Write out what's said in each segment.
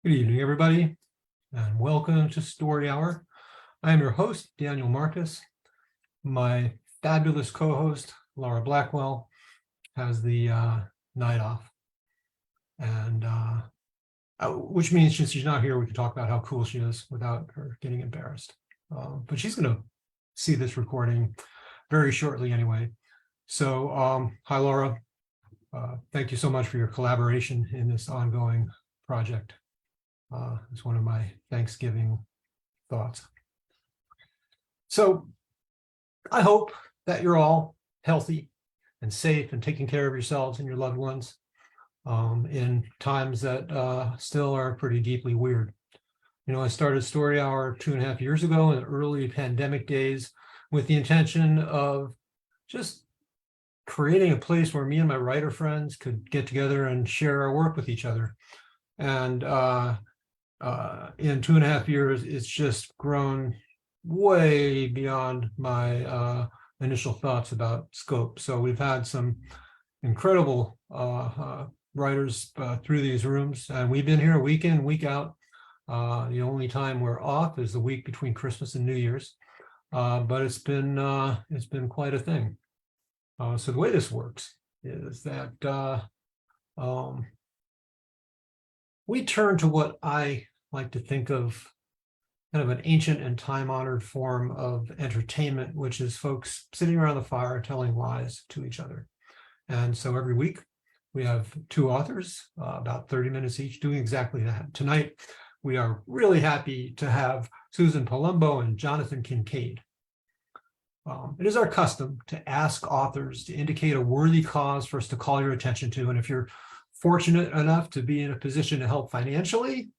Good evening, everybody, and welcome to Story Hour. I am your host, Daniel Marcus. My fabulous co-host, Laura Blackwell, has the night off, and which means since she's not here, we can talk about how cool she is without her getting embarrassed. But she's going to see this recording very shortly anyway. So, hi, Laura. Thank you so much for your collaboration in this ongoing project. It's one of my Thanksgiving thoughts. So I hope that you're all healthy and safe and taking care of yourselves and your loved ones in times that still are pretty deeply weird. You know, I started Story Hour 2.5 years ago in the early pandemic days with the intention of just creating a place where me and my writer friends could get together and share our work with each other. And in 2.5 years, it's just grown way beyond my initial thoughts about scope. So we've had some incredible writers through these rooms, and we've been here week in, week out. The only time we're off is the week between Christmas and New Year's, but it's been quite a thing. So the way this works is that we turn to what I like to think of kind of an ancient and time-honored form of entertainment, which is folks sitting around the fire telling lies to each other. And so every week we have two authors, about 30 minutes each, doing exactly that. Tonight, we are really happy to have Suzan Palumbo and Jonathan Kincade. It is our custom to ask authors to indicate a worthy cause for us to call your attention to. And if you're fortunate enough to be in a position to help financially,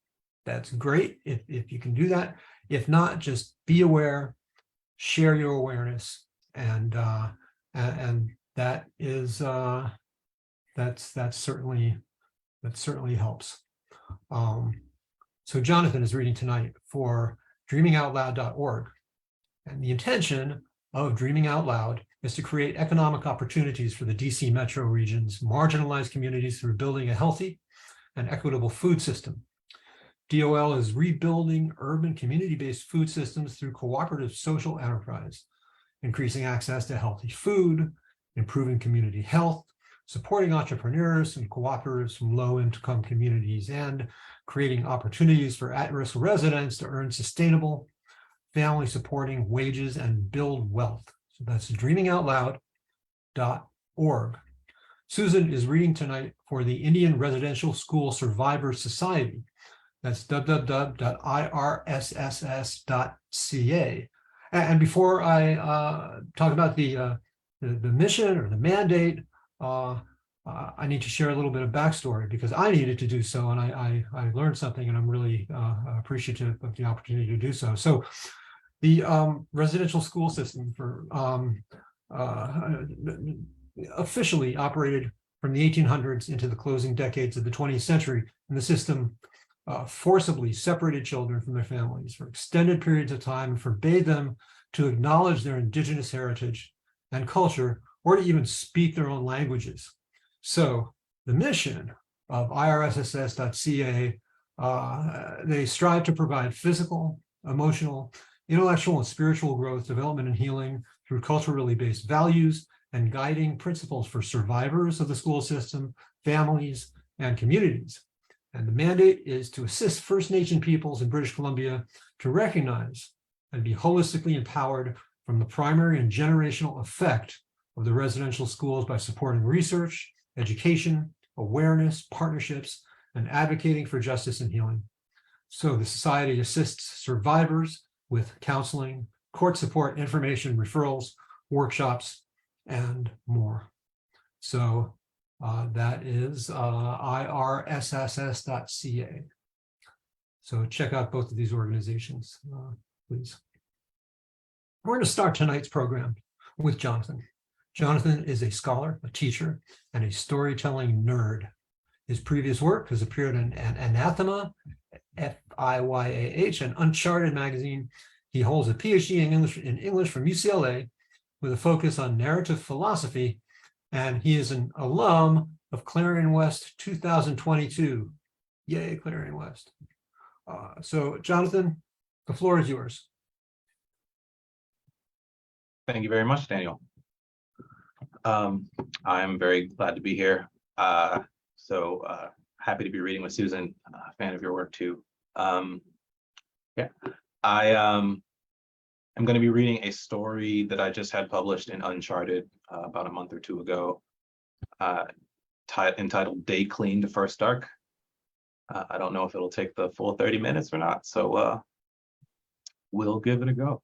that's great if you can do that. If not, just be aware, share your awareness, and that is that certainly helps. So Jonathan is reading tonight for dreamingoutloud.org, and the intention of Dreaming Out Loud is to create economic opportunities for the DC metro region's marginalized communities through building a healthy and equitable food system. DOL is rebuilding urban community-based food systems through cooperative social enterprise, increasing access to healthy food, improving community health, supporting entrepreneurs and cooperatives from low-income communities, and creating opportunities for at-risk residents to earn sustainable, family-supporting wages and build wealth. So that's dreamingoutloud.org. Suzan is reading tonight for the Indian Residential School Survivors Society. That's www.irSSS.ca. And before I talk about the mission or the mandate, I need to share a little bit of backstory because I needed to do so, and I learned something, and I'm really appreciative of the opportunity to do so. So the residential school system for officially operated from the 1800s into the closing decades of the 20th century, and the system forcibly separated children from their families for extended periods of time and forbade them to acknowledge their indigenous heritage and culture or to even speak their own languages. So the mission of irSSS.ca, they strive to provide physical, emotional, intellectual, and spiritual growth, development, and healing through culturally based values and guiding principles for survivors of the school system, families, and communities. And the mandate is to assist First Nation peoples in British Columbia to recognize and be holistically empowered from the primary and generational effect of the residential schools by supporting research, education, awareness, partnerships, and advocating for justice and healing. So the Society assists survivors with counseling, court support, information, referrals, workshops, and more. So that is irSSS.ca. So check out both of these organizations, please. We're going to start tonight's program with Jonathan. Jonathan is a scholar, a teacher, and a storytelling nerd. His previous work has appeared in Anathema, FIYAH, and Uncharted magazine. He holds a PhD in English from UCLA with a focus on narrative philosophy, and he is an alum of Clarion West 2022. Yay, Clarion West. So Jonathan, the floor is yours. Thank you very much, Daniel. I'm very glad to be here. Happy to be reading with Suzan, a fan of your work too. Yeah, I am going to be reading a story that I just had published in Uncharted about a month or two ago, entitled Day Clean to First Dark. I don't know if it'll take the full 30 minutes or not, so we'll give it a go.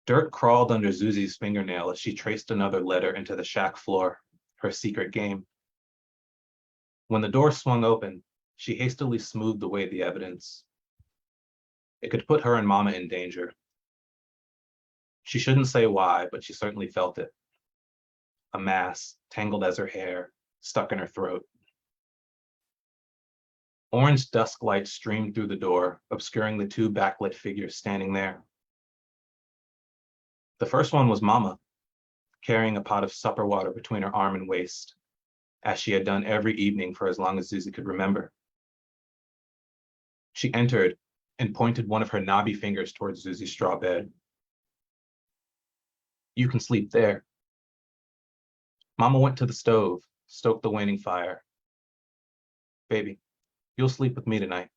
Dirt crawled under Susie's fingernail as she traced another letter into the shack floor, her secret game. When the door swung open, she hastily smoothed away the evidence. It could put her and Mama in danger. She shouldn't say why, but she certainly felt it. A mass, tangled as her hair, stuck in her throat. Orange dusk light streamed through the door, obscuring the two backlit figures standing there. The first one was Mama, carrying a pot of supper water between her arm and waist, as she had done every evening for as long as Susie could remember. She entered and pointed one of her knobby fingers towards Susie's straw bed. "You can sleep there." Mama went to the stove, stoked the waning fire. "Baby, you'll sleep with me tonight."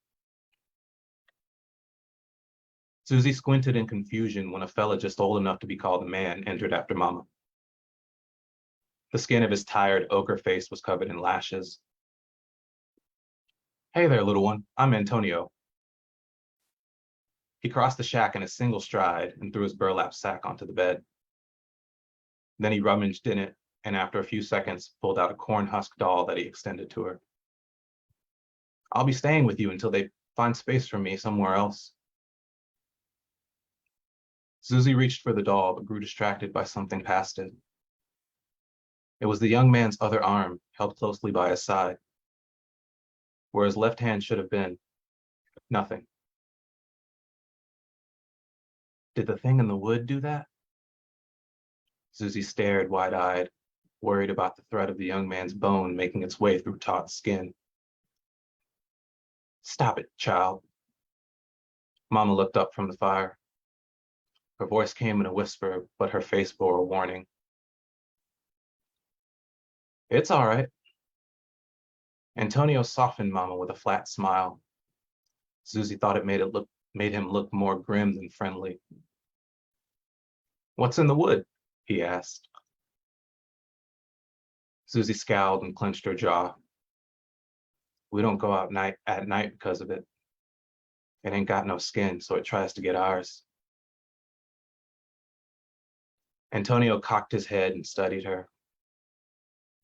Susie squinted in confusion when a fella just old enough to be called a man entered after Mama. The skin of his tired ochre face was covered in lashes. "Hey there, little one, I'm Antonio." He crossed the shack in a single stride and threw his burlap sack onto the bed. Then he rummaged in it, and after a few seconds, pulled out a corn husk doll that he extended to her. "I'll be staying with you until they find space for me somewhere else." Susie reached for the doll, but grew distracted by something past it. It was the young man's other arm, held closely by his side. Where his left hand should have been, nothing. Did the thing in the wood do that? Susie stared wide-eyed, worried about the threat of the young man's bone making its way through taut skin. "Stop it, child." Mama looked up from the fire. Her voice came in a whisper, but her face bore a warning. "It's all right." Antonio softened Mama with a flat smile. Susie thought it made him look more grim than friendly. "What's in the wood?" he asked. Susie scowled and clenched her jaw. "We don't go out at night because of it. It ain't got no skin, so it tries to get ours." Antonio cocked his head and studied her.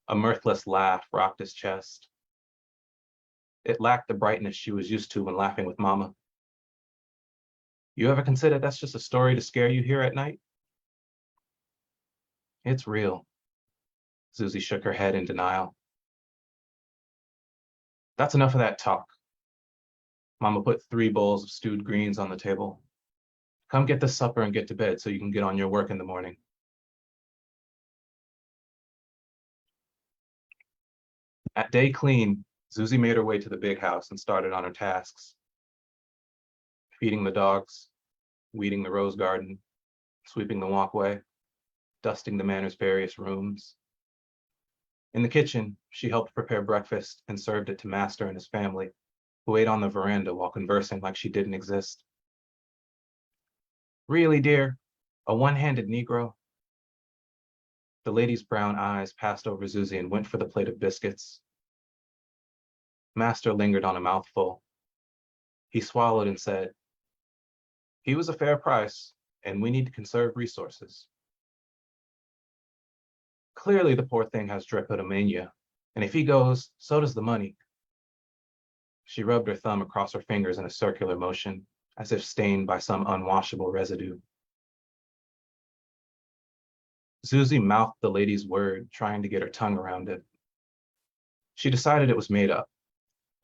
A mirthless laugh rocked his chest. It lacked the brightness she was used to when laughing with Mama. "You ever consider that's just a story to scare you here at night?" "It's real." Susie shook her head in denial. "That's enough of that talk." Mama put 3 bowls of stewed greens on the table. "Come get this supper and get to bed so you can get on your work in the morning." At day clean, Susie made her way to the big house and started on her tasks. Feeding the dogs, weeding the rose garden, sweeping the walkway, dusting the manor's various rooms. In the kitchen, she helped prepare breakfast and served it to Master and his family, who ate on the veranda while conversing like she didn't exist. "Really, dear? A one-handed Negro?" The lady's brown eyes passed over Susie and went for the plate of biscuits. Master lingered on a mouthful. He swallowed and said, "He was a fair price, and we need to conserve resources." "Clearly the poor thing has drapetomania, and if he goes, so does the money." She rubbed her thumb across her fingers in a circular motion, as if stained by some unwashable residue. Susie mouthed the lady's word, trying to get her tongue around it. She decided it was made up,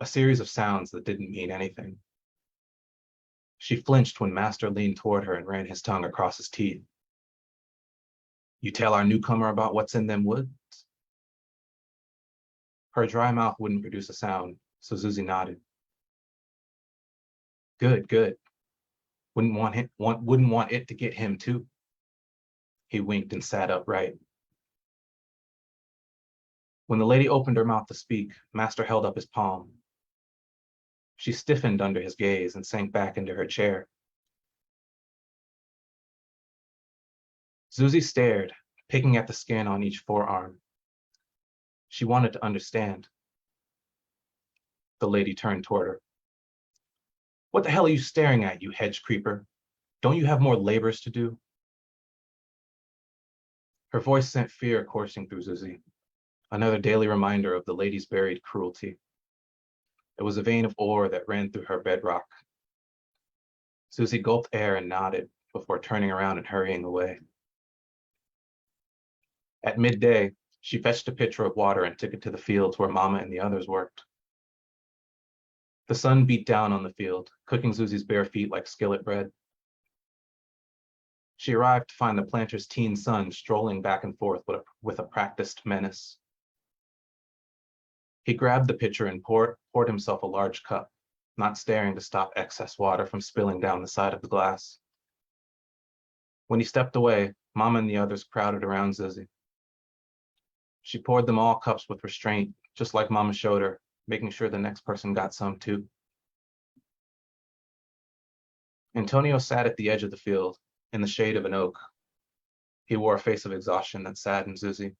a series of sounds that didn't mean anything. She flinched when Master leaned toward her and ran his tongue across his teeth. "You tell our newcomer about what's in them woods?" Her dry mouth wouldn't produce a sound, so Susie nodded. Good, good. Wouldn't want it to get him too. He winked and sat upright. When the lady opened her mouth to speak, Master held up his palm. She stiffened under his gaze and sank back into her chair. Susie stared, picking at the skin on each forearm. She wanted to understand. The lady turned toward her. What the hell are you staring at, you hedge creeper? Don't you have more labors to do? Her voice sent fear coursing through Susie, another daily reminder of the lady's buried cruelty. It was a vein of ore that ran through her bedrock. Susie gulped air and nodded before turning around and hurrying away. At midday, she fetched a pitcher of water and took it to the fields where Mama and the others worked. The sun beat down on the field, cooking Susie's bare feet like skillet bread. She arrived to find the planter's teen son strolling back and forth with a practiced menace. He grabbed the pitcher and poured himself a large cup, not staring to stop excess water from spilling down the side of the glass. When he stepped away, Mama and the others crowded around Susie. She poured them all cups with restraint, just like Mama showed her, making sure the next person got some too. Antonio sat at the edge of the field, in the shade of an oak. He wore a face of exhaustion that saddened Susie.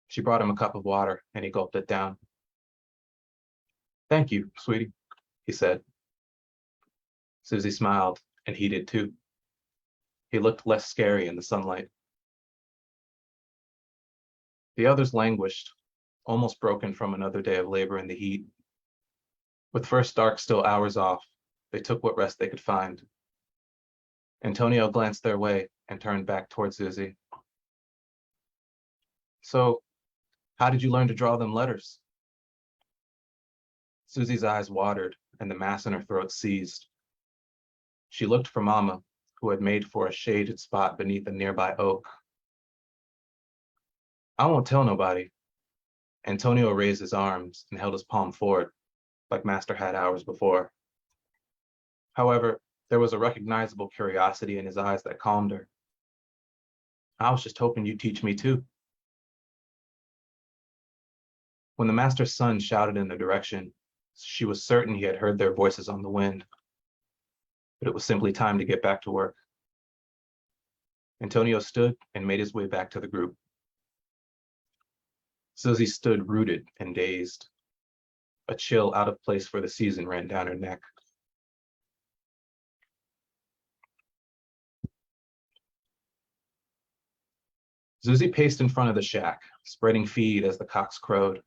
She brought him a cup of water, and he gulped it down. Thank you, sweetie, he said. Susie smiled, and he did too. He looked less scary in the sunlight. The others languished, almost broken from another day of labor in the heat. With first dark still hours off, they took what rest they could find. Antonio glanced their way and turned back towards Susie. So, how did you learn to draw them letters? Susie's eyes watered and the mass in her throat seized. She looked for Mama, who had made for a shaded spot beneath a nearby oak. I won't tell nobody. Antonio raised his arms and held his palm forward, like Master had hours before. However, there was a recognizable curiosity in his eyes that calmed her. I was just hoping you'd teach me too. When the Master's son shouted in their direction, she was certain he had heard their voices on the wind. But it was simply time to get back to work. Antonio stood and made his way back to the group. Susie stood rooted and dazed. A chill out of place for the season ran down her neck. Susie paced in front of the shack, spreading feed as the cocks crowed.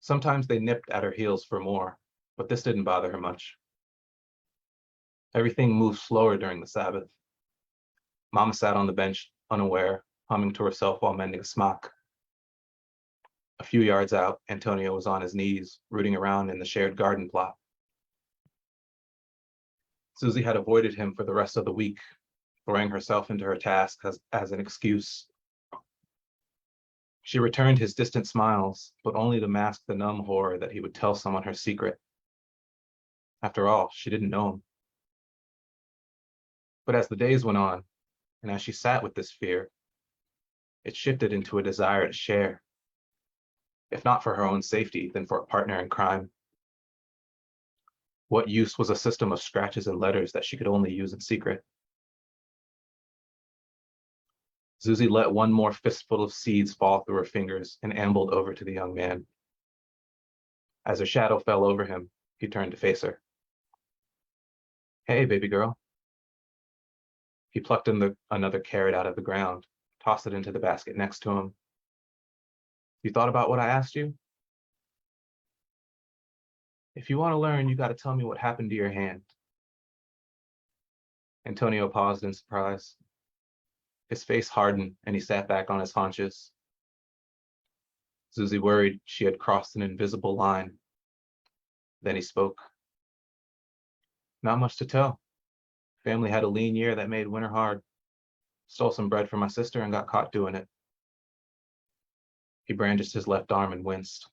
Sometimes they nipped at her heels for more, but this didn't bother her much. Everything moved slower during the Sabbath. Mama sat on the bench, unaware, humming to herself while mending a smock. A few yards out, Antonio was on his knees, rooting around in the shared garden plot. Susie had avoided him for the rest of the week, throwing herself into her task as an excuse. She returned his distant smiles, but only to mask the numb horror that he would tell someone her secret. After all, she didn't know him. But as the days went on, and as she sat with this fear, it shifted into a desire to share. If not for her own safety, then for a partner in crime. What use was a system of scratches and letters that she could only use in secret? Susie let one more fistful of seeds fall through her fingers and ambled over to the young man. As her shadow fell over him, he turned to face her. Hey, baby girl. He plucked another carrot out of the ground, tossed it into the basket next to him. You thought about what I asked you? If you want to learn, you got to tell me what happened to your hand. Antonio paused in surprise. His face hardened and he sat back on his haunches. Susie worried she had crossed an invisible line. Then he spoke. Not much to tell. Family had a lean year that made winter hard. Stole some bread from my sister and got caught doing it. He brandished his left arm and winced.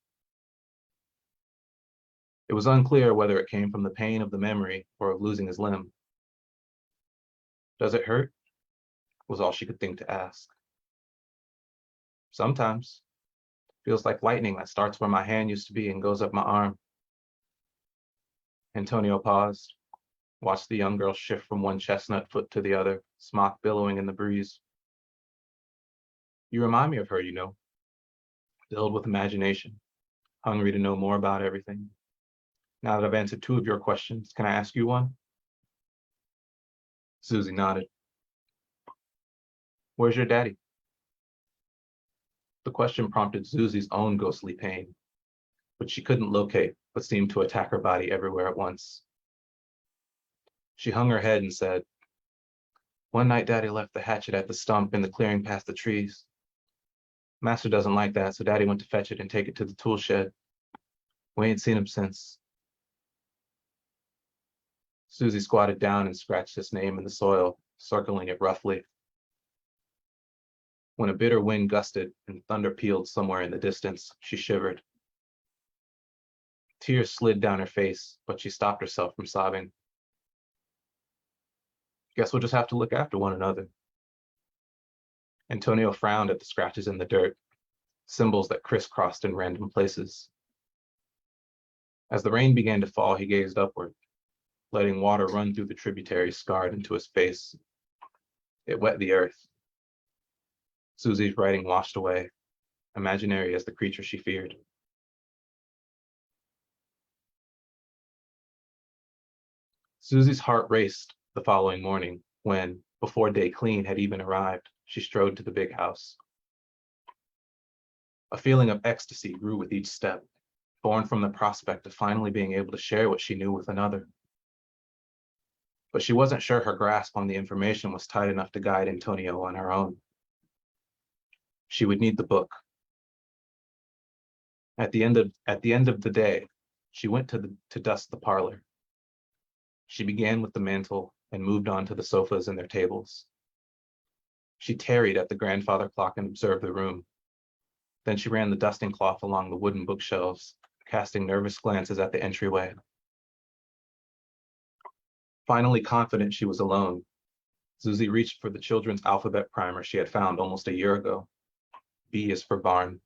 It was unclear whether it came from the pain of the memory or of losing his limb. Does it hurt? Was all she could think to ask. Sometimes. Feels like lightning that starts where my hand used to be and goes up my arm. Antonio paused, watched the young girl shift from one chestnut foot to the other, smock billowing in the breeze. You remind me of her, filled with imagination, hungry to know more about everything. Now that I've answered two of your questions, can I ask you one? Susie nodded. Where's your daddy? The question prompted Susie's own ghostly pain, which she couldn't locate, but seemed to attack her body everywhere at once. She hung her head and said, one night Daddy left the hatchet at the stump in the clearing past the trees. Master doesn't like that, so Daddy went to fetch it and take it to the tool shed. We ain't seen him since. Susie squatted down and scratched his name in the soil, circling it roughly. When a bitter wind gusted and thunder pealed somewhere in the distance, she shivered. Tears slid down her face, but she stopped herself from sobbing. Guess we'll just have to look after one another. Antonio frowned at the scratches in the dirt, symbols that crisscrossed in random places. As the rain began to fall, he gazed upward, letting water run through the tributaries scarred into his face. It wet the earth. Susie's writing washed away, imaginary as the creature she feared. Susie's heart raced the following morning when, before day clean had even arrived, she strode to the big house. A feeling of ecstasy grew with each step, born from the prospect of finally being able to share what she knew with another. But she wasn't sure her grasp on the information was tight enough to guide Antonio on her own. She would need the book. At the end of the day, she went to dust the parlor. She began with the mantel and moved on to the sofas and their tables. She tarried at the grandfather clock and observed the room. Then she ran the dusting cloth along the wooden bookshelves, casting nervous glances at the entryway. Finally confident she was alone, Susie reached for the children's alphabet primer she had found almost a year ago. B is for barn.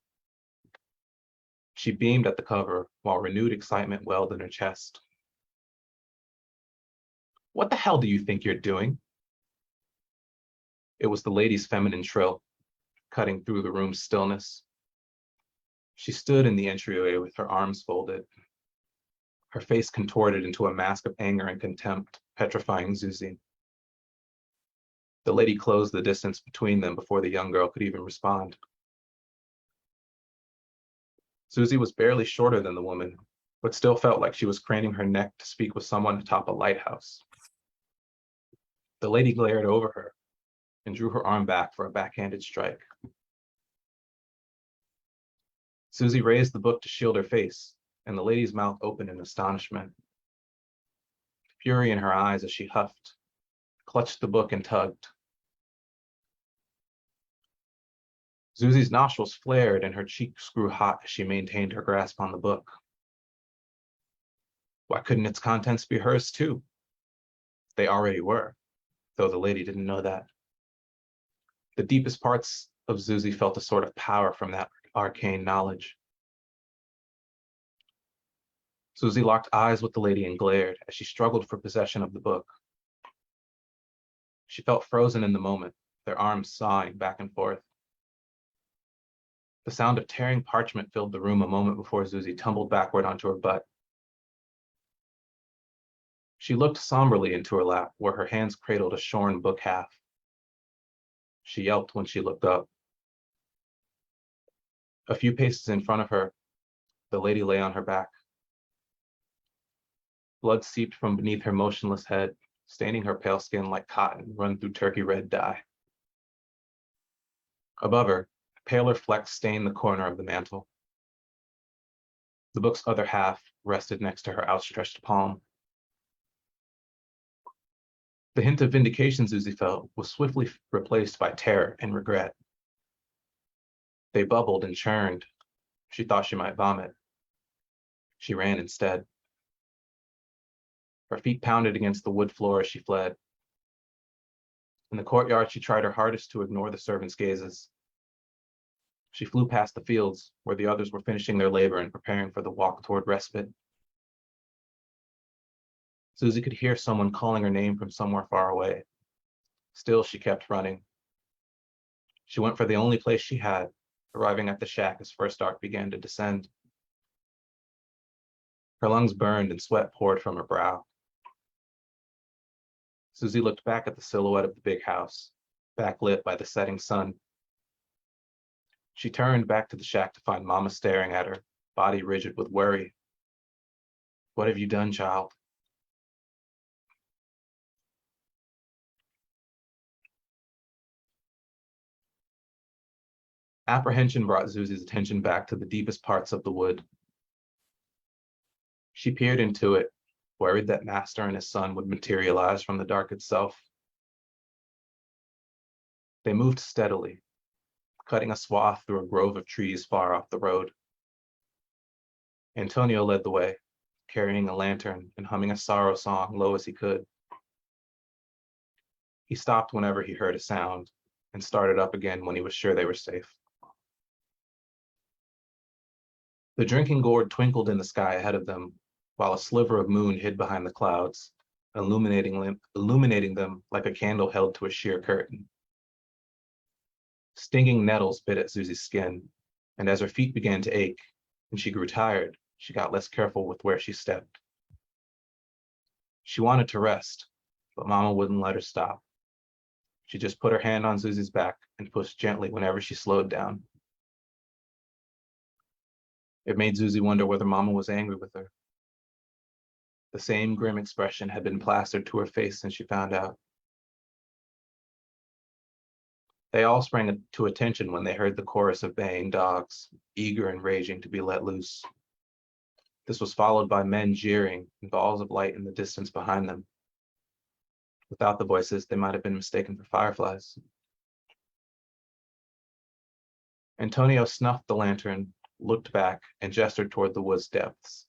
She beamed at the cover while renewed excitement welled in her chest. What the hell do you think you're doing? It was the lady's feminine trill, cutting through the room's stillness. She stood in the entryway with her arms folded, her face contorted into a mask of anger and contempt, petrifying Susie. The lady closed the distance between them before the young girl could even respond. Susie was barely shorter than the woman, but still felt like she was craning her neck to speak with someone atop a lighthouse. The lady glared over her and drew her arm back for a backhanded strike. Susie raised the book to shield her face, and the lady's mouth opened in astonishment. Fury in her eyes as she huffed, clutched the book and tugged. Susie's nostrils flared and her cheeks grew hot as she maintained her grasp on the book. Why couldn't its contents be hers too? They already were, though the lady didn't know that. The deepest parts of Susie felt a sort of power from that arcane knowledge. Susie locked eyes with the lady and glared as she struggled for possession of the book. She felt frozen in the moment, their arms sawing back and forth. The sound of tearing parchment filled the room a moment before Susie tumbled backward onto her butt. She looked somberly into her lap, where her hands cradled a shorn book half. She yelped when she looked up. A few paces in front of her, the lady lay on her back. Blood seeped from beneath her motionless head, staining her pale skin like cotton run through turkey red dye. Above her, paler flecks stained the corner of the mantel. The book's other half rested next to her outstretched palm. The hint of vindication Susie felt was swiftly replaced by terror and regret. They bubbled and churned. She thought she might vomit. She ran instead. Her feet pounded against the wood floor as she fled. In the courtyard, she tried her hardest to ignore the servants' gazes. She flew past the fields where the others were finishing their labor and preparing for the walk toward respite. Susie could hear someone calling her name from somewhere far away. Still, she kept running. She went for the only place she had, arriving at the shack as first dark began to descend. Her lungs burned and sweat poured from her brow. Susie looked back at the silhouette of the big house, backlit by the setting sun. She turned back to the shack to find Mama staring at her, body rigid with worry. "What have you done, child?" Apprehension brought Susie's attention back to the deepest parts of the wood. She peered into it, worried that Master and his son would materialize from the dark itself. They moved steadily, cutting a swath through a grove of trees far off the road. Antonio led the way, carrying a lantern and humming a sorrow song low as he could. He stopped whenever he heard a sound and started up again when he was sure they were safe. The drinking gourd twinkled in the sky ahead of them, while a sliver of moon hid behind the clouds, illuminating them like a candle held to a sheer curtain. Stinging nettles bit at Susie's skin, and as her feet began to ache and she grew tired, she got less careful with where she stepped. She wanted to rest, but Mama wouldn't let her stop. She just put her hand on Susie's back and pushed gently whenever she slowed down. It made Susie wonder whether Mama was angry with her. The same grim expression had been plastered to her face since she found out. They all sprang to attention when they heard the chorus of baying dogs, eager and raging to be let loose. This was followed by men jeering and balls of light in the distance behind them. Without the voices, they might have been mistaken for fireflies. Antonio snuffed the lantern, looked back, and gestured toward the wood's depths.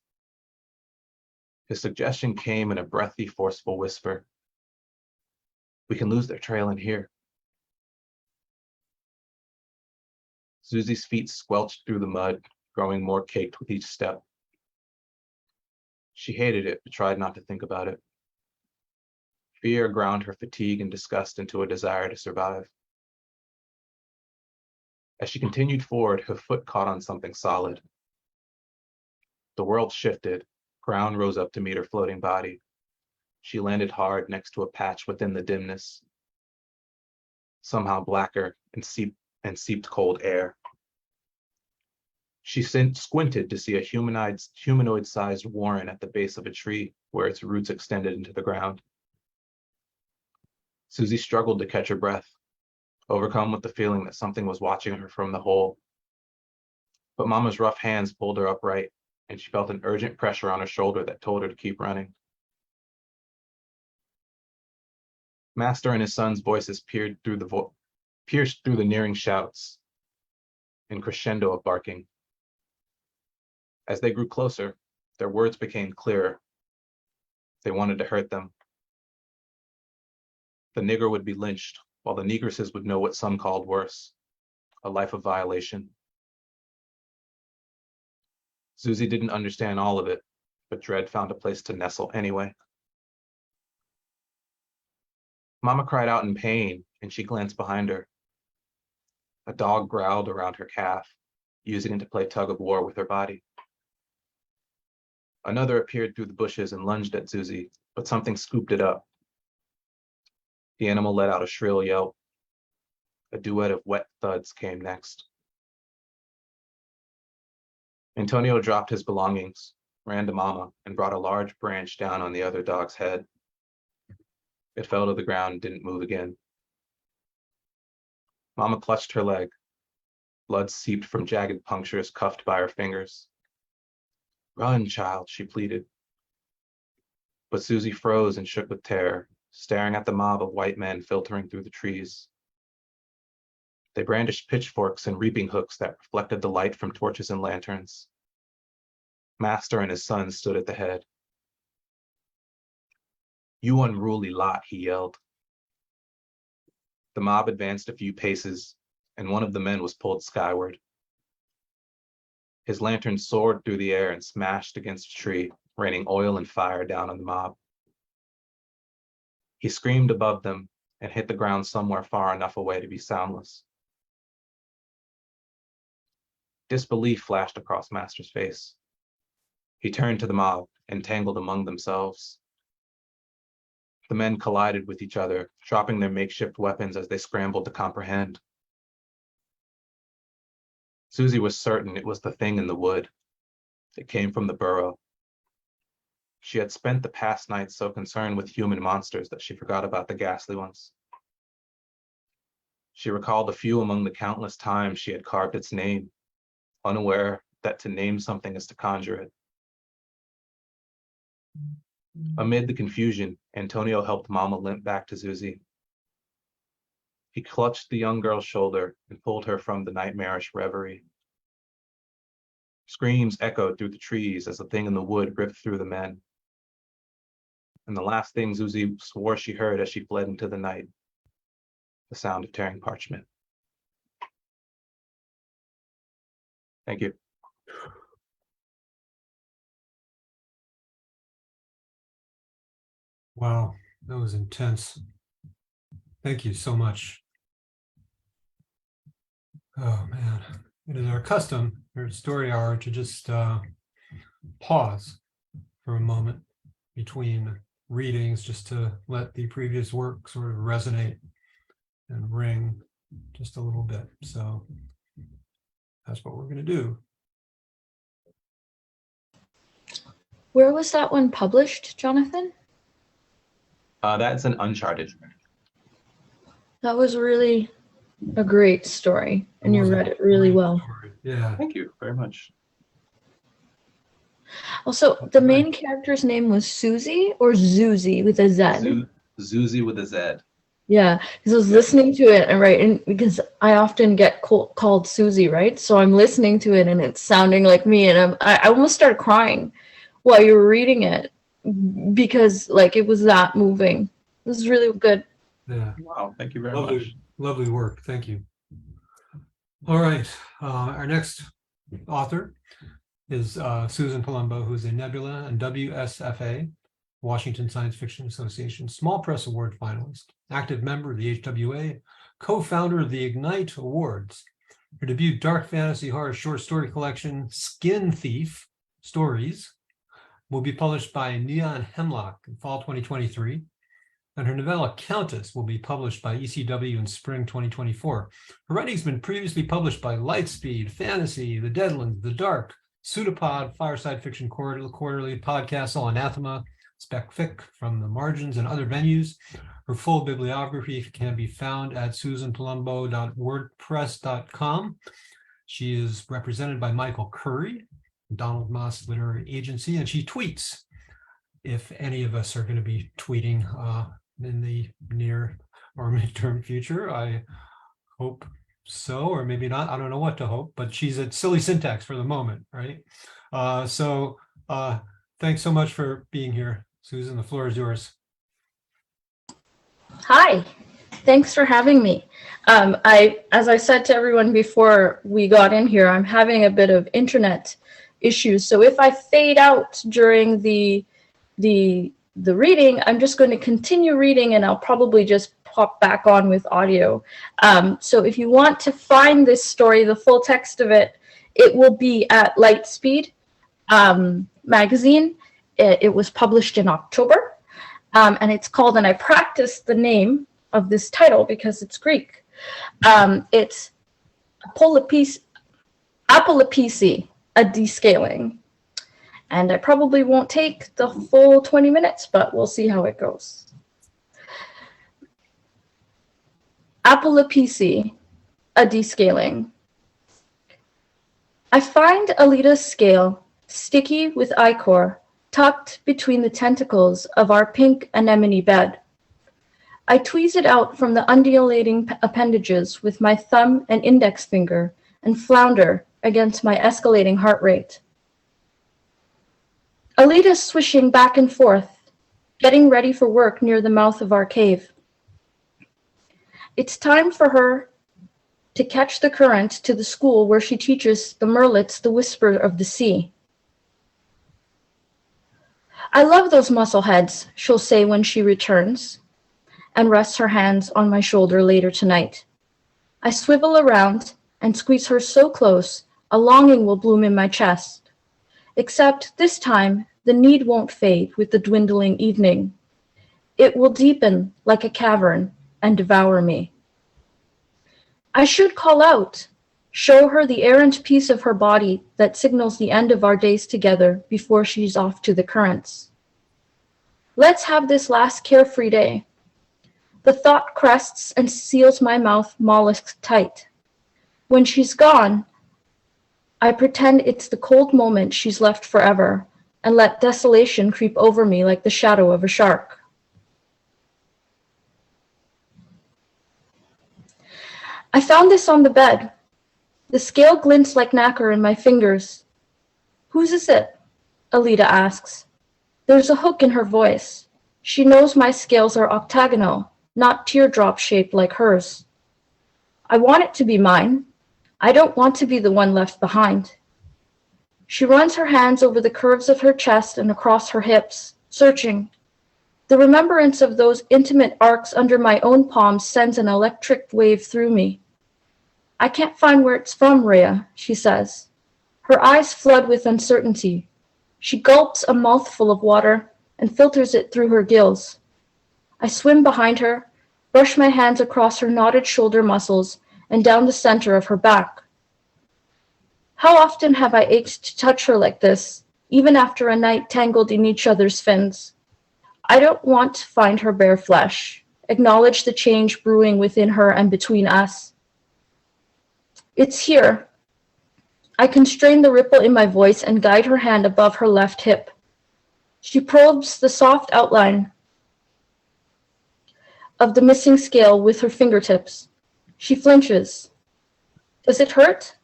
His suggestion came in a breathy, forceful whisper. "We can lose their trail in here." Susie's feet squelched through the mud, growing more caked with each step. She hated it, but tried not to think about it. Fear ground her fatigue and disgust into a desire to survive. As she continued forward, her foot caught on something solid. The world shifted, ground rose up to meet her floating body. She landed hard next to a patch within the dimness, somehow blacker and seeped cold air. She squinted to see a humanoid-sized warren at the base of a tree where its roots extended into the ground. Susie struggled to catch her breath, overcome with the feeling that something was watching her from the hole. But Mama's rough hands pulled her upright, and she felt an urgent pressure on her shoulder that told her to keep running. Master and his son's voices pierced through the nearing shouts in crescendo of barking. As they grew closer, their words became clearer. They wanted to hurt them. The nigger would be lynched, while the negresses would know what some called worse, a life of violation. Susie didn't understand all of it, but dread found a place to nestle anyway. Mama cried out in pain, and she glanced behind her. A dog growled around her calf, using it to play tug of war with her body. Another appeared through the bushes and lunged at Susie, but something scooped it up. The animal let out a shrill yelp. A duet of wet thuds came next. Antonio dropped his belongings, ran to Mama, and brought a large branch down on the other dog's head. It fell to the ground and didn't move again. Mama clutched her leg. Blood seeped from jagged punctures cuffed by her fingers. "Run, child," she pleaded. But Susie froze and shook with terror, staring at the mob of white men filtering through the trees. They brandished pitchforks and reaping hooks that reflected the light from torches and lanterns. Master and his son stood at the head. "You unruly lot," he yelled. The mob advanced a few paces, and one of the men was pulled skyward. His lantern soared through the air and smashed against a tree, raining oil and fire down on the mob. He screamed above them and hit the ground somewhere far enough away to be soundless. Disbelief flashed across Master's face. He turned to the mob, entangled among themselves. The men collided with each other, dropping their makeshift weapons as they scrambled to comprehend. Susie was certain it was the thing in the wood. It came from the burrow. She had spent the past night so concerned with human monsters that she forgot about the ghastly ones. She recalled a few among the countless times she had carved its name, unaware that to name something is to conjure it. Amid the confusion, Antonio helped Mama limp back to Susie. He clutched the young girl's shoulder and pulled her from the nightmarish reverie. Screams echoed through the trees as the thing in the wood ripped through the men. And the last thing Susie swore she heard as she fled into the night, the sound of tearing parchment. Thank you. Wow, that was intense. Thank you so much. Oh man, it is our custom here at Story Hour to just pause for a moment between readings, just to let the previous work sort of resonate and ring just a little bit. So that's what we're going to do. Where was that one published, Jonathan? That's an Uncharted. That was really a great story, and you read it really well. Yeah. Thank you very much. Also, the main character's name was Susie or Zuzi with a Z? Zuzi with a Z. Yeah, because I was listening to it, and because I often get called Susie, right? So I'm listening to it, and it's sounding like me, and I almost started crying while you were reading it, because like it was that moving. It was really good. Yeah. Wow, thank you very Lovely, much. lovely work. Thank you. All right. Our next author is Suzan Palumbo, who's a Nebula and WSFA, Washington Science Fiction Association Small Press Award finalist, active member of the HWA, co-founder of the Ignite Awards. Her debut dark fantasy horror short story collection, Skin Thief Stories, will be published by Neon Hemlock in fall 2023. And her novella Countess will be published by ECW in spring 2024. Her writing has been previously published by Lightspeed, Fantasy, The Deadlands, The Dark, Pseudopod, Fireside Fiction Quarterly, Podcast, All Anathema, Spec Fic, From the Margins, and other venues. Her full bibliography can be found at susanpalumbo.wordpress.com. She is represented by Michael Curry, Donald Moss Literary Agency, and she tweets. If any of us are going to be tweeting in the near or midterm future, I hope so, or maybe not. I don't know what to hope, but she's at Silly Syntax for the moment, right? So thanks so much for being here, Susan. The floor is yours. Hi, thanks for having me. As I said to everyone before we got in here, I'm having a bit of internet issues. So if I fade out during the reading, I'm just going to continue reading, and I'll probably just pop back on with audio. So if you want to find this story, the full text of it, it will be at Lightspeed magazine. It was published in October, and it's called, and I practiced the name of this title because it's Greek. It's Apolépisi, a descaling. And I probably won't take the full 20 minutes, but we'll see how it goes. Apolépisi, a descaling. I find Alita's scale sticky with ichor tucked between the tentacles of our pink anemone bed. I tweeze it out from the undulating appendages with my thumb and index finger and flounder against my escalating heart rate. Alita's swishing back and forth, getting ready for work near the mouth of our cave. It's time for her to catch the current to the school where she teaches the merlets the whisper of the sea. I love those muscleheads, she'll say when she returns, and rests her hands on my shoulder later tonight. I swivel around and squeeze her so close, a longing will bloom in my chest. Except this time, the need won't fade with the dwindling evening. It will deepen like a cavern and devour me. I should call out, show her the errant piece of her body that signals the end of our days together before she's off to the currents. Let's have this last carefree day. The thought crests and seals my mouth mollusk tight. When she's gone, I pretend it's the cold moment she's left forever and let desolation creep over me like the shadow of a shark. I found this on the bed. The scale glints like nacre in my fingers. Whose is it? Alita asks. There's a hook in her voice. She knows my scales are octagonal, not teardrop-shaped like hers. I want it to be mine. I don't want to be the one left behind. She runs her hands over the curves of her chest and across her hips, searching. The remembrance of those intimate arcs under my own palms sends an electric wave through me. I can't find where it's from, Rhea, she says. Her eyes flood with uncertainty. She gulps a mouthful of water and filters it through her gills. I swim behind her, brush my hands across her knotted shoulder muscles and down the center of her back. How often have I ached to touch her like this, even after a night tangled in each other's fins? I don't want to find her bare flesh, acknowledge the change brewing within her and between us. It's here. I constrain the ripple in my voice and guide her hand above her left hip. She probes the soft outline of the missing scale with her fingertips. She flinches. Does it hurt?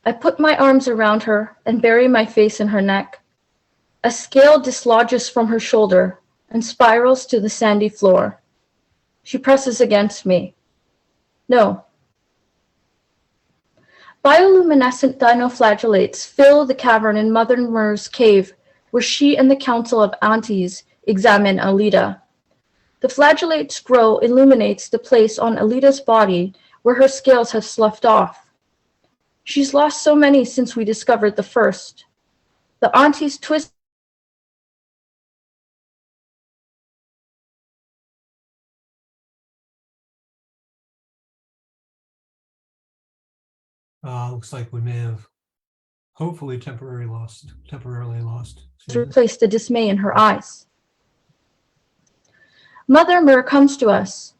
I put my arms around her and bury my face in her neck. A scale dislodges from her shoulder and spirals to the sandy floor. She presses against me. No. Bioluminescent dinoflagellates fill the cavern in Mother Mur's cave, where she and the council of aunties examine Alita. The flagellates grow illuminates the place on Alita's body where her scales have sloughed off. She's lost so many since we discovered the first. The aunties twist Looks like we may have hopefully temporarily lost. to replace the dismay in her eyes. Mother Mur comes to us.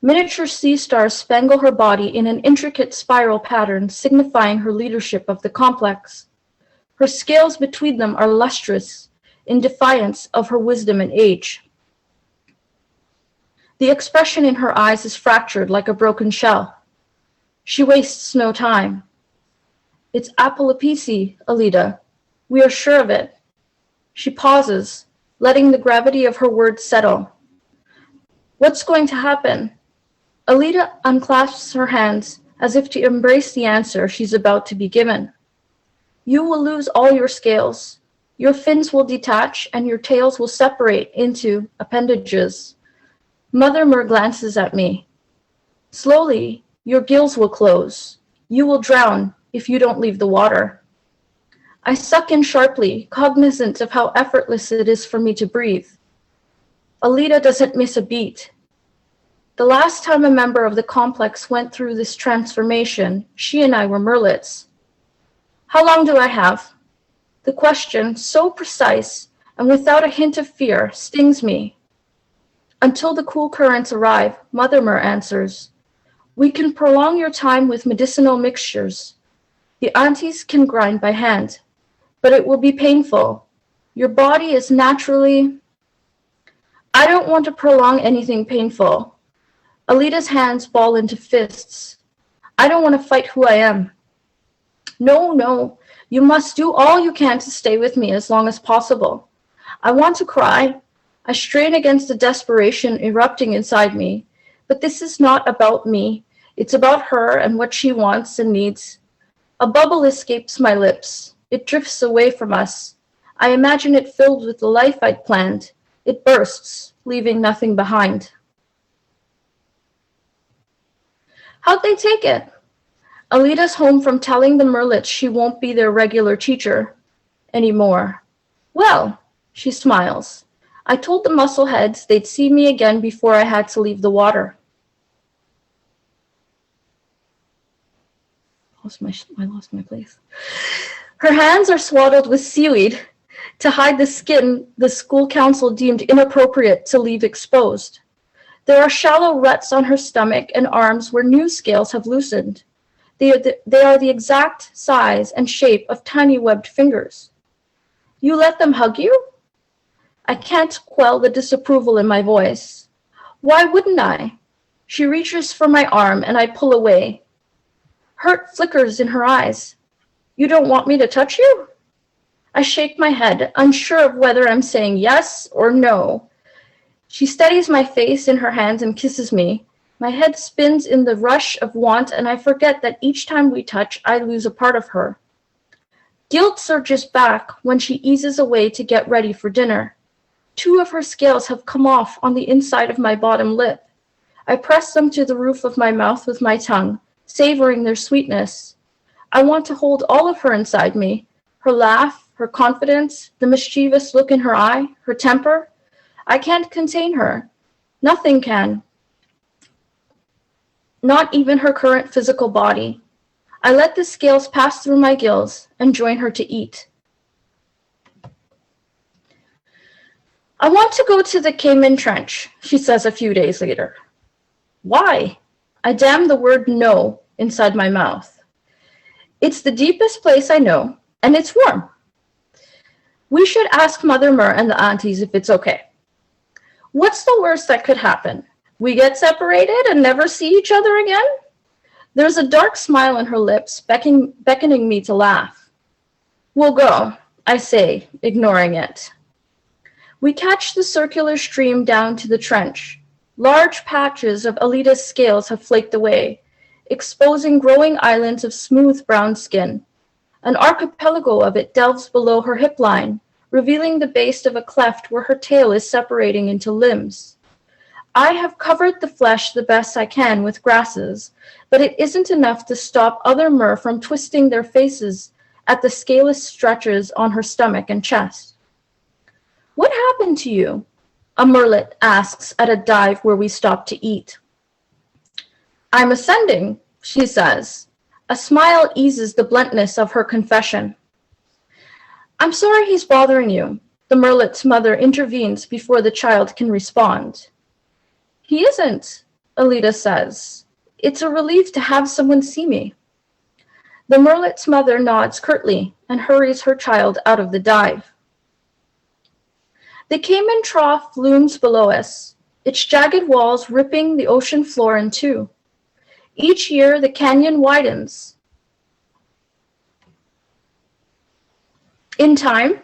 Miniature sea stars spangle her body in an intricate spiral pattern signifying her leadership of the complex. Her scales between them are lustrous in defiance of her wisdom and age. The expression in her eyes is fractured like a broken shell. She wastes no time. It's Apolépisi, Alita. We are sure of it. She pauses, letting the gravity of her words settle. What's going to happen? Alita unclasps her hands as if to embrace the answer she's about to be given. You will lose all your scales. Your fins will detach and your tails will separate into appendages. Mother Mur glances at me. Slowly, your gills will close. You will drown if you don't leave the water. I suck in sharply, cognizant of how effortless it is for me to breathe. Alita doesn't miss a beat. The last time a member of the complex went through this transformation, she and I were merlets. How long do I have? The question, so precise and without a hint of fear, stings me. Until the cool currents arrive, Mother Mur answers. We can prolong your time with medicinal mixtures. The aunties can grind by hand, but it will be painful. Your body is naturally... I don't want to prolong anything painful. Alita's hands ball into fists. I don't want to fight who I am. No, you must do all you can to stay with me as long as possible. I want to cry. I strain against the desperation erupting inside me. But this is not about me. It's about her and what she wants and needs. A bubble escapes my lips. It drifts away from us. I imagine it filled with the life I'd planned. It bursts, leaving nothing behind. How'd they take it? Alita's home from telling the Merlets she won't be their regular teacher anymore. Well, she smiles. I told the muscleheads they'd see me again before I had to leave the water. I lost my place. Her hands are swaddled with seaweed to hide the skin the school council deemed inappropriate to leave exposed. There are shallow ruts on her stomach and arms where new scales have loosened. They are the exact size and shape of tiny webbed fingers. You let them hug you? I can't quell the disapproval in my voice. Why wouldn't I? She reaches for my arm and I pull away. Hurt flickers in her eyes. You don't want me to touch you? I shake my head, unsure of whether I'm saying yes or no. She steadies my face in her hands and kisses me. My head spins in the rush of want, and I forget that each time we touch, I lose a part of her. Guilt surges back when she eases away to get ready for dinner. 2 of her scales have come off on the inside of my bottom lip. I press them to the roof of my mouth with my tongue, savoring their sweetness. I want to hold all of her inside me, her laugh, her confidence, the mischievous look in her eye, her temper. I can't contain her. Nothing can. Not even her current physical body. I let the scales pass through my gills and join her to eat. I want to go to the Cayman Trench, she says a few days later. Why? I damn the word no inside my mouth. It's the deepest place I know, and it's warm. We should ask Mother Mer and the aunties if it's okay. What's the worst that could happen? We get separated and never see each other again? There's a dark smile on her lips, beckoning me to laugh. We'll go, I say, ignoring it. We catch the circular stream down to the trench. Large patches of Alita's scales have flaked away, exposing growing islands of smooth brown skin. An archipelago of it delves below her hip line, revealing the base of a cleft where her tail is separating into limbs. I have covered the flesh the best I can with grasses, but it isn't enough to stop other mer from twisting their faces at the scaleless stretches on her stomach and chest. What happened to you? A merlet asks at a dive where we stop to eat. I'm ascending, she says. A smile eases the bluntness of her confession. I'm sorry he's bothering you. The merlet's mother intervenes before the child can respond. He isn't, Alita says. It's a relief to have someone see me. The merlet's mother nods curtly and hurries her child out of the dive. The Cayman Trough looms below us, its jagged walls ripping the ocean floor in two. Each year, the canyon widens. In time,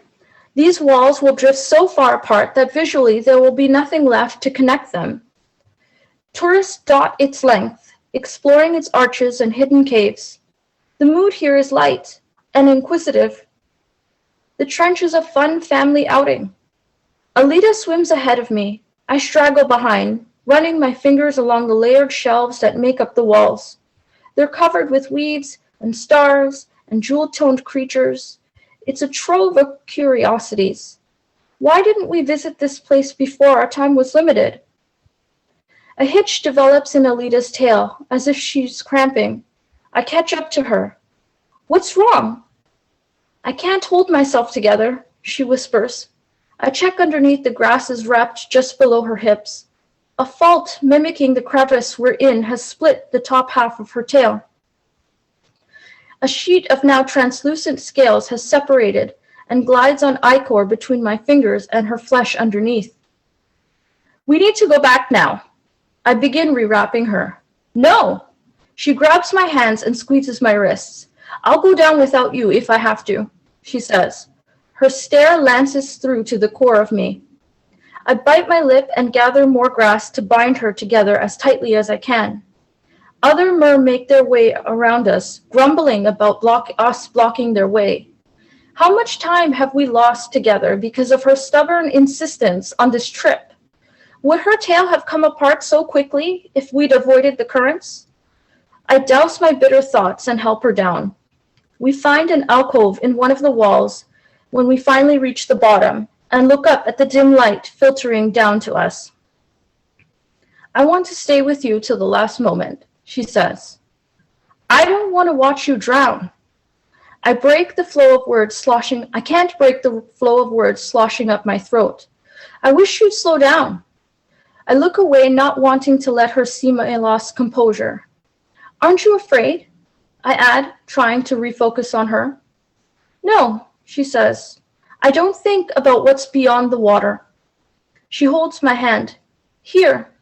these walls will drift so far apart that visually there will be nothing left to connect them. Tourists dot its length, exploring its arches and hidden caves. The mood here is light and inquisitive. The trench is a fun family outing. Alita swims ahead of me. I straggle behind, running my fingers along the layered shelves that make up the walls. They're covered with weeds and stars and jewel-toned creatures. It's a trove of curiosities. Why didn't we visit this place before our time was limited? A hitch develops in Alita's tail, as if she's cramping. I catch up to her. What's wrong? I can't hold myself together, she whispers. I check underneath the grasses wrapped just below her hips. A fault mimicking the crevice we're in has split the top half of her tail. A sheet of now translucent scales has separated and glides on ichor between my fingers and her flesh underneath. We need to go back now. I begin rewrapping her. No! She grabs my hands and squeezes my wrists. I'll go down without you if I have to, she says. Her stare lances through to the core of me. I bite my lip and gather more grass to bind her together as tightly as I can. Other mer make their way around us, grumbling about us blocking their way. How much time have we lost together because of her stubborn insistence on this trip? Would her tail have come apart so quickly if we'd avoided the currents? I douse my bitter thoughts and help her down. We find an alcove in one of the walls when we finally reach the bottom and look up at the dim light filtering down to us. I want to stay with you till the last moment, she says. I don't want to watch you drown. I can't break the flow of words sloshing up my throat. I wish you'd slow down. I look away, not wanting to let her see my lost composure. Aren't you afraid? I add, trying to refocus on her. No, she says. I don't think about what's beyond the water. She holds my hand. Here.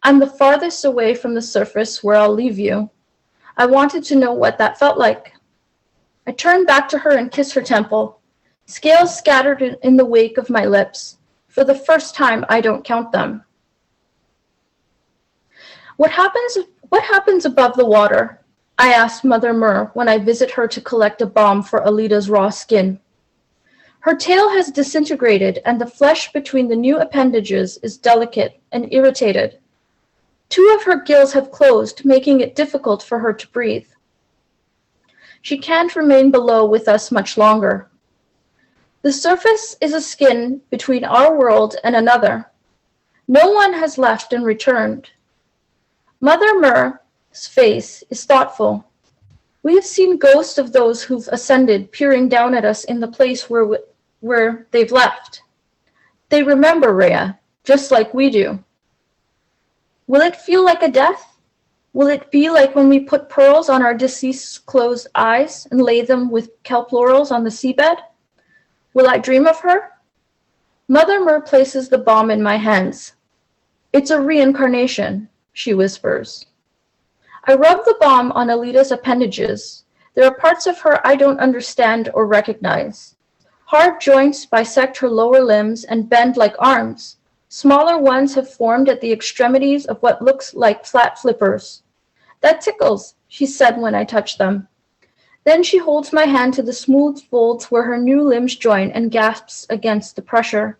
I'm the farthest away from the surface where I'll leave you. I wanted to know what that felt like. I turn back to her and kiss her temple. Scales scattered in the wake of my lips. For the first time, I don't count them. What happens above the water? I ask Mother Mer when I visit her to collect a balm for Alita's raw skin. Her tail has disintegrated and the flesh between the new appendages is delicate and irritated. 2 of her gills have closed, making it difficult for her to breathe. She can't remain below with us much longer. The surface is a skin between our world and another. No one has left and returned. Mother Mer's face is thoughtful. We have seen ghosts of those who've ascended peering down at us in the place where they've left. They remember Rhea, just like we do. Will it feel like a death? Will it be like when we put pearls on our deceased's closed eyes and lay them with kelp laurels on the seabed? Will I dream of her? Mother Mer places the balm in my hands. It's a reincarnation, she whispers. I rub the balm on Alita's appendages. There are parts of her I don't understand or recognize. Hard joints bisect her lower limbs and bend like arms. Smaller ones have formed at the extremities of what looks like flat flippers. That tickles, she said when I touched them. Then she holds my hand to the smooth folds where her new limbs join and gasps against the pressure.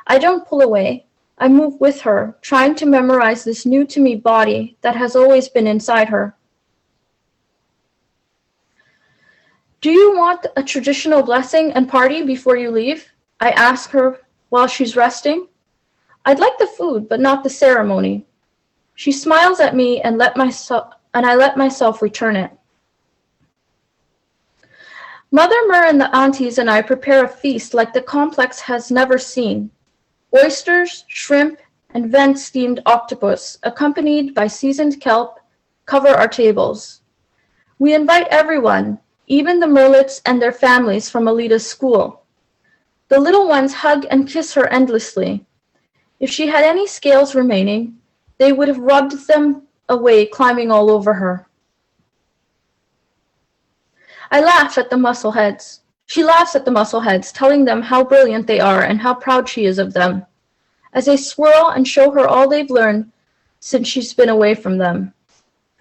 I don't pull away. I move with her, trying to memorize this new-to-me body that has always been inside her. Do you want a traditional blessing and party before you leave? I ask her while she's resting. I'd like the food, but not the ceremony. She smiles at me and I let myself return it. Mother Mer and the aunties and I prepare a feast like the complex has never seen. Oysters, shrimp, and vent-steamed octopus, accompanied by seasoned kelp, cover our tables. We invite everyone, even the merlets and their families from Alita's school. The little ones hug and kiss her endlessly. If she had any scales remaining, they would have rubbed them away, climbing all over her. I laugh at the muscleheads. She laughs at the muscleheads, telling them how brilliant they are and how proud she is of them, as they swirl and show her all they've learned since she's been away from them.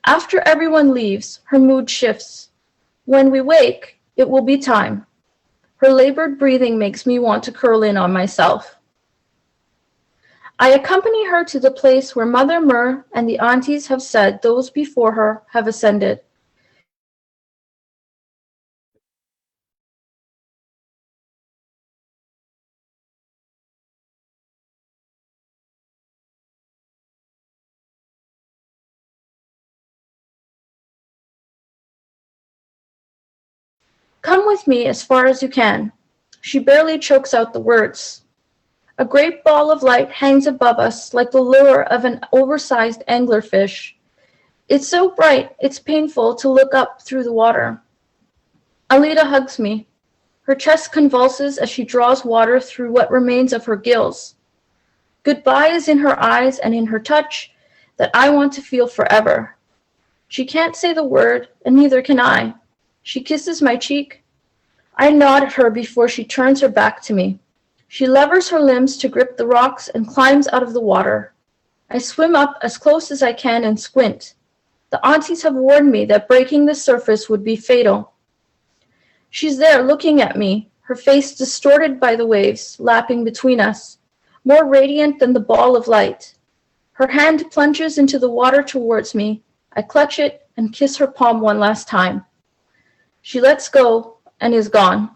After everyone leaves, her mood shifts. When we wake, it will be time. Her labored breathing makes me want to curl in on myself. I accompany her to the place where Mother Mer and the aunties have said those before her have ascended. Come with me as far as you can. She barely chokes out the words. A great ball of light hangs above us like the lure of an oversized anglerfish. It's so bright, it's painful to look up through the water. Alita hugs me. Her chest convulses as she draws water through what remains of her gills. Goodbye is in her eyes and in her touch that I want to feel forever. She can't say the word, and neither can I. She kisses my cheek. I nod at her before she turns her back to me. She levers her limbs to grip the rocks and climbs out of the water. I swim up as close as I can and squint. The aunties have warned me that breaking the surface would be fatal. She's there looking at me, her face distorted by the waves lapping between us, more radiant than the ball of light. Her hand plunges into the water towards me. I clutch it and kiss her palm one last time. She lets go and is gone.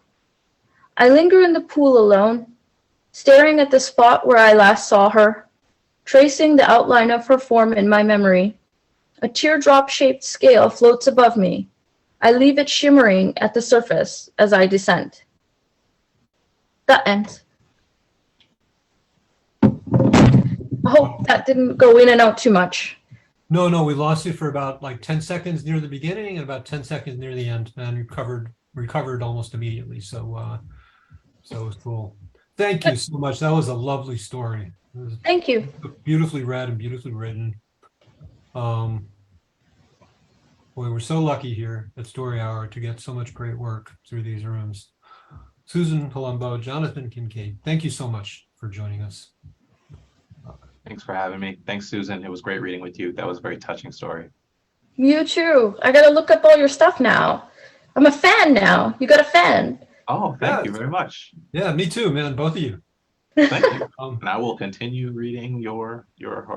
I linger in the pool alone, staring at the spot where I last saw her, tracing the outline of her form in my memory. A teardrop-shaped scale floats above me. I leave it shimmering at the surface as I descend. That ends. I hope that didn't go in and out too much. No, we lost you for about like 10 seconds near the beginning and about 10 seconds near the end, and recovered almost immediately. So it was cool. Thank you so much. That was a lovely story. It was Thank you. beautifully read and beautifully written. Boy, we're so lucky here at Story Hour to get so much great work through these rooms. Suzan Palumbo, Jonathan Kincade, thank you so much for joining us. Thanks for having me. Thanks, Susan. It was great reading with you. That was a very touching story. You too. I gotta look up all your stuff now. I'm a fan now. You got a fan. Oh, thank you very much. Yeah, me too, man. Both of you. Thank you. And I will continue reading your.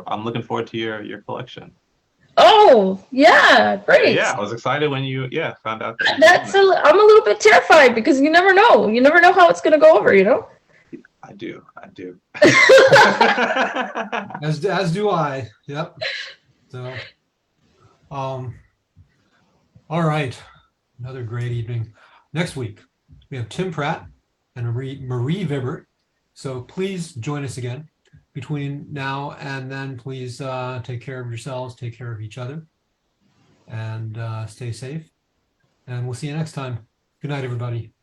I'm looking forward to your collection. Oh, yeah, great. Yeah, I was excited when you found out that. I'm a little bit terrified because you never know. You never know how it's gonna go over, you know? I do. As do I. Yep. So, all right. Another great evening. Next week we have Tim Pratt and Marie Vibert. So please join us again. Between now and then, please take care of yourselves, take care of each other, and stay safe. And we'll see you next time. Good night, everybody.